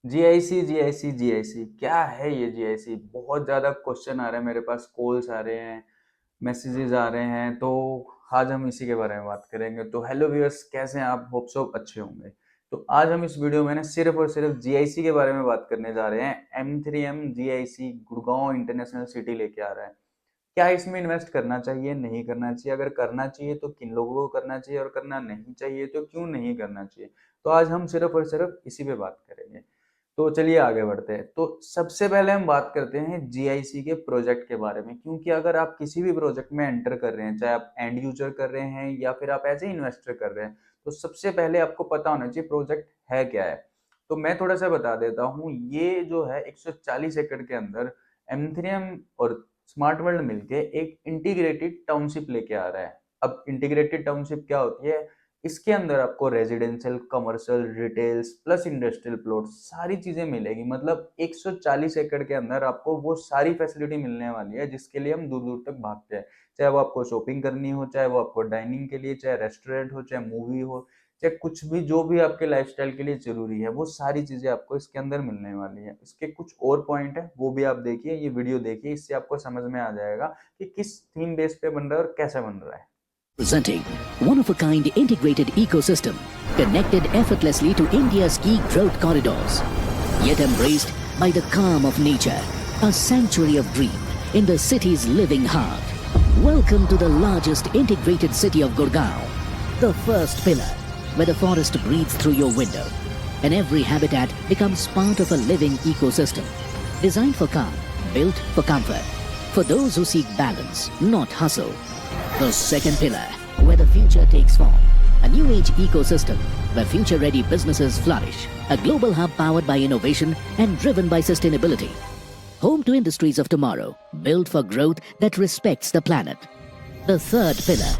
GIC GIC GIC क्या है ये जीआईसी? बहुत ज़्यादा क्वेश्चन आ रहे हैं मेरे पास, कॉल्स आ रहे हैं, मैसेजेस आ रहे हैं। तो आज हम इसी के बारे में बात करेंगे। तो हेलो व्यूअर्स, कैसे हैं आप? होप सो अच्छे होंगे। तो आज हम इस वीडियो में ना सिर्फ और सिर्फ जीआईसी के बारे में बात करने जा रहे हैं। M3M GIC Gurgaon international city लेके आ रहा है। क्या इसमें इन्वेस्ट करना चाहिए, नहीं करना चाहिए? अगर करना चाहिए तो किन लोगों को करना चाहिए, और करना नहीं चाहिए तो क्यों नहीं करना चाहिए? तो आज हम सिर्फ और सिर्फ इसी पे बात करेंगे। तो चलिए आगे बढ़ते हैं। तो सबसे पहले हम बात करते हैं जीआईसी के प्रोजेक्ट के बारे में, क्योंकि अगर आप किसी भी प्रोजेक्ट में एंटर कर रहे हैं, चाहे आप एंड यूजर कर रहे हैं या फिर आप एज ए इन्वेस्टर कर रहे हैं, तो सबसे पहले आपको पता होना चाहिए प्रोजेक्ट है क्या है। तो मैं थोड़ा सा बता देता हूँ। ये जो है 140 एकड़ के अंदर M3M और स्मार्ट वर्ल्ड मिलके एक इंटीग्रेटेड टाउनशिप लेके आ रहा है। अब इंटीग्रेटेड टाउनशिप क्या होती है? इसके अंदर आपको residential, commercial, retails plus industrial plot सारी चीजें मिलेगी। मतलब 140 एकड़ के अंदर आपको वो सारी फैसिलिटी मिलने वाली है जिसके लिए हम दूर दूर तक भागते हैं। चाहे वो आपको शॉपिंग करनी हो, चाहे वो आपको डाइनिंग के लिए, चाहे रेस्टोरेंट हो, चाहे मूवी हो, चाहे कुछ भी, जो भी आपके लाइफस्टाइल के लिए जरूरी है, वो सारी चीजें आपको इसके अंदर मिलने वाली है। इसके कुछ और पॉइंट है, वो भी आप देखिए, ये वीडियो देखिए, इससे आपको समझ में आ जाएगा कि किस थीम बेस पे बन रहा है और कैसे बन रहा है। Presenting one-of-a-kind integrated ecosystem connected effortlessly to India's key growth corridors, yet embraced by the calm of nature, a sanctuary of dream in the city's living heart. Welcome to the largest integrated city of Gurgaon, the first pillar, where the forest breathes through your window and every habitat becomes part of a living ecosystem, designed for calm, built for comfort, for those who seek balance, not hustle. The second pillar, where the future takes form. A new age ecosystem where future ready businesses flourish. A global hub powered by innovation and driven by sustainability. Home to industries of tomorrow, built for growth that respects the planet. The third pillar,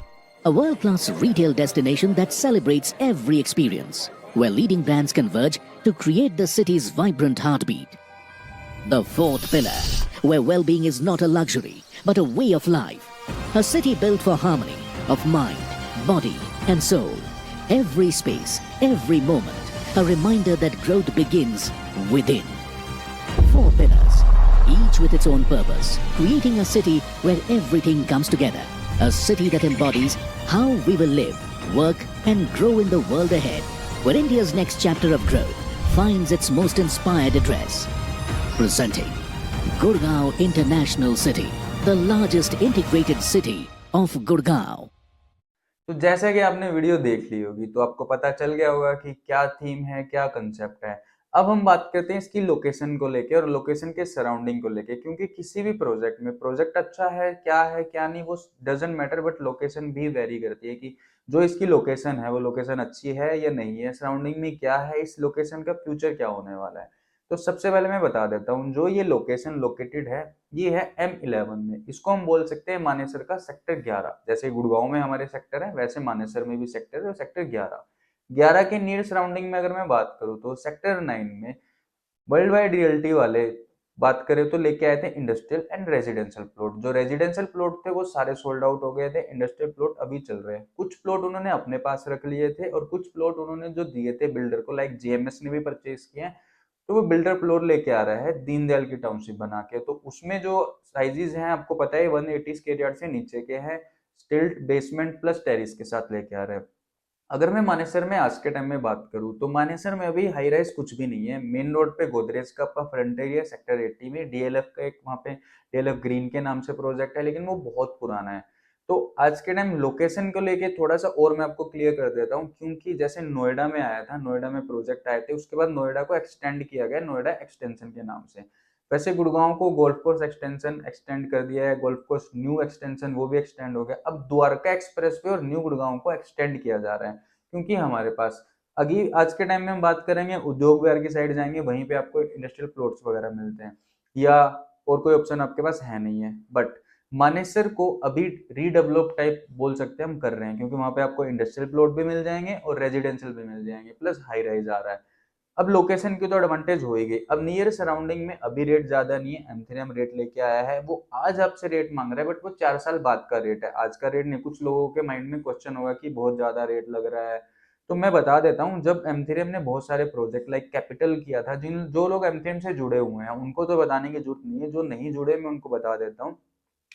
a world class retail destination that celebrates every experience, where leading brands converge to create the city's vibrant heartbeat. The fourth pillar, where well-being is not a luxury, but a way of life. A city built for harmony of mind, body and soul. Every space, every moment, a reminder that growth begins within. Four pillars, each with its own purpose, creating a city where everything comes together. A city that embodies how we will live, work and grow in the world ahead, where India's next chapter of growth finds its most inspired address. Presenting Gurgaon International City, the largest integrated city of Gurgaon. तो जैसे कि आपने video देख ली होगी, तो आपको पता चल गया होगा कि क्या थीम है, क्या कंसेप्ट है। अब हम बात करते हैं इसकी लोकेशन को लेके और लोकेशन के सराउंडिंग को लेके, क्योंकि किसी भी प्रोजेक्ट में प्रोजेक्ट अच्छा है क्या नहीं, वो डजेंट मैटर, बट लोकेशन भी वेरी करती है कि जो इसकी लोकेशन है वो लोकेशन अच्छी है या नहीं है, सराउंडिंग में क्या है, इस लोकेशन का फ्यूचर क्या होने वाला है। तो सबसे पहले मैं बता देता हूँ, जो ये लोकेशन लोकेटेड है, ये है M11 में। इसको हम बोल सकते हैं मानेसर का सेक्टर 11। जैसे गुड़गांव में हमारे सेक्टर है, वैसे मानेसर में भी सेक्टर है, सेक्टर 11। 11 के नियर सराउंडिंग में अगर मैं बात करूँ तो सेक्टर 9 में वर्ल्ड वाइड रियल्टी वाले बात करें तो लेके आए थे इंडस्ट्रियल एंड रेजिडेंशियल प्लॉट। जो रेजिडेंशियल प्लॉट थे वो सारे सोल्ड आउट हो गए थे, इंडस्ट्रियल प्लॉट अभी चल रहे हैं। कुछ प्लॉट उन्होंने अपने पास रख लिए थे और कुछ प्लॉट उन्होंने जो दिए थे बिल्डर को, लाइक जीएमएस ने भी परचेज किए हैं। तो वो बिल्डर प्लॉट लेके आ रहा है दीनदयाल की टाउनशिप बना के। तो उसमें जो साइजेस हैं आपको पता है, 180 स्क्वायर यार्ड से नीचे के हैं, स्टिल्ट बेसमेंट प्लस टेरिस के साथ लेके आ रहे हैं। अगर मैं मानेसर में आज के टाइम में बात करूं तो मानेसर में अभी हाई राइज कुछ भी नहीं है। मेन रोड पे गोदरेज का फ्रंट एरिया सेक्टर 80 में डीएलएफ का एक वहां पे डीएलएफ ग्रीन के नाम से प्रोजेक्ट है, लेकिन वो बहुत पुराना है। तो आज के टाइम लोकेशन को लेके थोड़ा सा और मैं आपको क्लियर कर देता हूँ, क्योंकि जैसे नोएडा में आया था, नोएडा में प्रोजेक्ट आए थे, उसके बाद नोएडा को एक्सटेंड किया गया नोएडा एक्सटेंशन के नाम से। वैसे गुड़गांव को गोल्फ कोर्स एक्सटेंशन एक्सटेंड कर दिया है, गोल्फ कोर्स न्यू एक्सटेंशन वो भी एक्सटेंड हो गया। अब द्वारका एक्सप्रेस वे और न्यू गुड़गांव को एक्सटेंड किया जा रहा है, क्योंकि हमारे पास अभी आज के टाइम में हम बात करेंगे उद्योग विहार की साइड जाएंगे, वहीं पे आपको इंडस्ट्रियल प्लॉट्स वगैरह मिलते हैं, या और कोई ऑप्शन आपके पास है नहीं है। बट मानेसर को अभी रीडेवलप टाइप बोल सकते हैं हम कर रहे हैं, क्योंकि वहां पे आपको इंडस्ट्रियल प्लॉट भी मिल जाएंगे और रेजिडेंशियल भी मिल जाएंगे, प्लस हाई राइज आ रहा है। अब लोकेशन की तो एडवांटेज हो ही गई। अब नियर सराउंडिंग में अभी रेट ज्यादा नहीं है, M3M रेट लेके आया है, वो आज आपसे रेट मांग रहा है, बट वो 4 साल बाद का रेट है, आज का रेट नहीं। कुछ लोगों के माइंड में क्वेश्चन होगा कि बहुत ज्यादा रेट लग रहा है, तो मैं बता देता हूँ, जब एम3एम ने बहुत सारे प्रोजेक्ट लाइक कैपिटल किया था, जो लोग एम3एम से जुड़े हुए हैं उनको तो बताने की जरूरत नहीं है, जो नहीं जुड़े मैं उनको बता देता हूँ।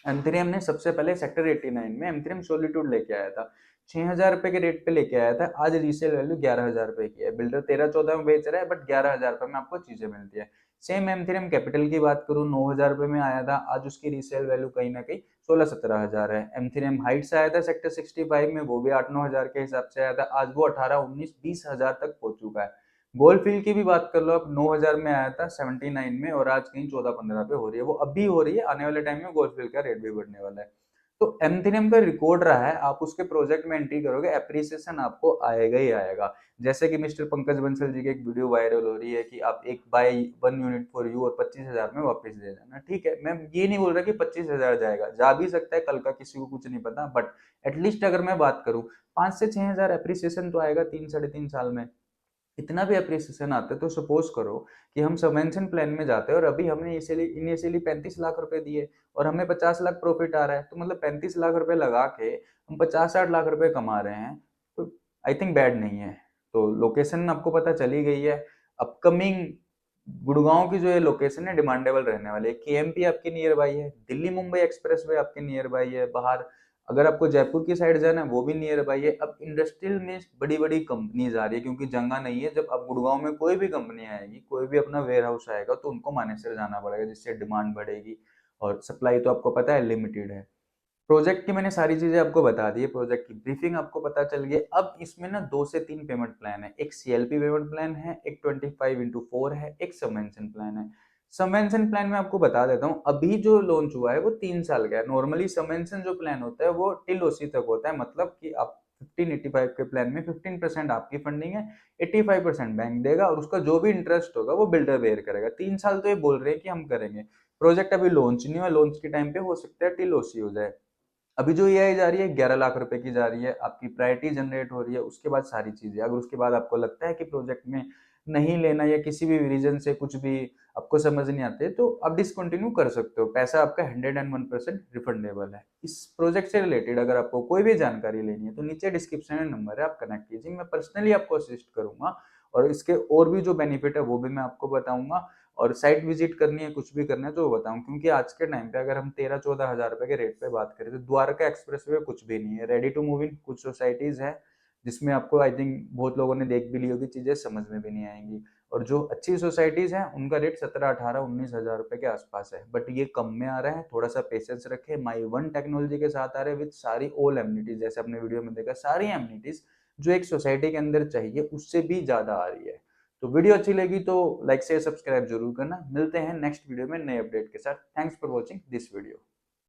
एम3एम ने सबसे पहले सेक्टर 89 में एम3एम सॉलिट्यूड लेके आया था, 6,000 रुपए के रेट पे लेके आया था। आज रीसेल वैल्यू 11,000 रुपए की है। बिल्डर 13-14 में बेच रहा है, बट 11,000 रुपए में आपको चीजें मिलती है। सेम एम3एम कैपिटल की बात करूँ, 9,000 रुपए में आया था, आज उसकी रीसेल वैल्यू कहीं ना कहीं 16-17 हजार है। एम3एम हाइट्स आया था सेक्टर 65 में, वो भी 8-9 हजार के हिसाब से आया था, आज वो 18-19-20 हजार तक पहुंच चुका है। गोल्डफील्ड की भी बात कर लो, अब 9,000 में आया था 79 में, और आज कहीं 14-15 पे हो रही है। वो अभी हो रही है, आने वाले टाइम में गोल्डफील्ड का रेट भी बढ़ने वाला है। तो एम3एम का रिकॉर्ड रहा है, आप उसके प्रोजेक्ट में एंट्री करोगे, एप्रिसिएशन आपको आएगा ही आएगा। जैसे कि मिस्टर पंकज बंसल जी की एक वीडियो वायरल हो रही है कि आप एक बाय 1 यूनिट फॉर यू और 25,000 में वापस दे देना। ठीक है, मैं ये नहीं बोल रहा कि 25,000 जाएगा, जा भी सकता है कल का, किसी को कुछ नहीं पता, बट एटलीस्ट अगर मैं बात करूं 5 से 6 हजार एप्रिसिएशन तो आएगा 3-3.5 साल में। इतना भी अप्रिसिएशन आता है तो सपोज करो कि हम सबवेंशन प्लान में जाते हैं और अभी हमने इनिशियली 35 लाख रुपए दिए और हमें 50 लाख प्रॉफिट आ रहा है, तो मतलब 35 लाख रुपए लगा के हम 50-60 लाख रुपए कमा रहे हैं, तो आई थिंक बैड नहीं है। तो लोकेशन आपको पता चली गई है। अपकमिंग गुड़गांव की जो ये लोकेशन है डिमांडेबल रहने वाली है। केएमपी आपकी नियर बाई है, दिल्ली मुंबई एक्सप्रेस वे आपके नियर बाई है, बाहर अगर आपको जयपुर की साइड जाना है वो भी नियर बाई है। अब इंडस्ट्रियल में बड़ी बड़ी कंपनीज आ रही है क्योंकि जगह नहीं है। जब अब गुड़गांव में कोई भी कंपनी आएगी, कोई भी अपना वेयर हाउस आएगा, तो उनको मानेसर जाना पड़ेगा, जिससे डिमांड बढ़ेगी, और सप्लाई तो आपको पता है लिमिटेड है। प्रोजेक्ट की मैंने सारी चीजें आपको बता दी है, प्रोजेक्ट की ब्रीफिंग आपको पता चल गई। अब इसमें ना 2 से 3 पेमेंट प्लान है, एक सीएलपी पेमेंट प्लान है, एक 25x4 है, एक सबवेंशन प्लान है। सबवेंशन प्लान में आपको बता देता हूँ, अभी जो लॉन्च हुआ है वो 3 साल का है। नॉर्मली सबवेंशन जो प्लान होता है वो टिल ओसी तक होता है, मतलब कि आप 1585 के प्लान में 15% आपकी फंडिंग है, 85% बैंक देगा, और उसका जो भी इंटरेस्ट होगा वो बिल्डर बेयर करेगा। 3 साल तो ये बोल रहे हैं कि हम करेंगे। प्रोजेक्ट अभी लॉन्च नहीं हुआ, लॉन्च के टाइम पे हो सकता है टिल ओसी हो जाए। अभी जो एआई जा रही है 11 लाख रुपए की जा रही है, आपकी प्रायोरिटी जनरेट हो रही है, उसके बाद सारी चीजें। अगर उसके बाद आपको लगता है कि प्रोजेक्ट में नहीं लेना या किसी भी रीजन से कुछ भी आपको समझ नहीं आते, तो आप डिसकंटिन्यू कर सकते हो, पैसा आपका 101% रिफंडेबल है। इस प्रोजेक्ट से रिलेटेड अगर आपको कोई भी जानकारी लेनी है तो नीचे डिस्क्रिप्शन में नंबर है, आप कनेक्ट कीजिए, मैं पर्सनली आपको असिस्ट करूंगा, और इसके और भी जो बेनिफिट है वो भी मैं आपको बताऊंगा। और साइट विजिट करनी है, कुछ भी करना है तो वो बताऊं, क्योंकि आज के टाइम पे अगर हम 13-14 हजार रुपए के रेट पे बात करें तो द्वारका एक्सप्रेस वे कुछ भी नहीं है। रेडी टू मूव इन कुछ सोसाइटीज है, जिसमें आपको आई थिंक बहुत लोगों ने देख भी ली होगी, चीजें समझ में भी नहीं आएंगी। और जो अच्छी सोसाइटीज हैं उनका रेट 17-18-19 हजार रुपए के आसपास है, बट ये कम में आ रहा है, थोड़ा सा पेशेंस रखे। माई वन टेक्नोलॉजी के साथ आ रहे हैं विद सारी ऑल एमिनिटीज, जैसे अपने वीडियो में देखा, सारी एमिनिटीज जो एक सोसाइटी के अंदर चाहिए उससे भी ज्यादा आ रही है। तो वीडियो अच्छी लगी तो लाइक शेयर सब्सक्राइब जरूर करना। मिलते हैं नेक्स्ट वीडियो में नए अपडेट के साथ। Thanks for watching this video.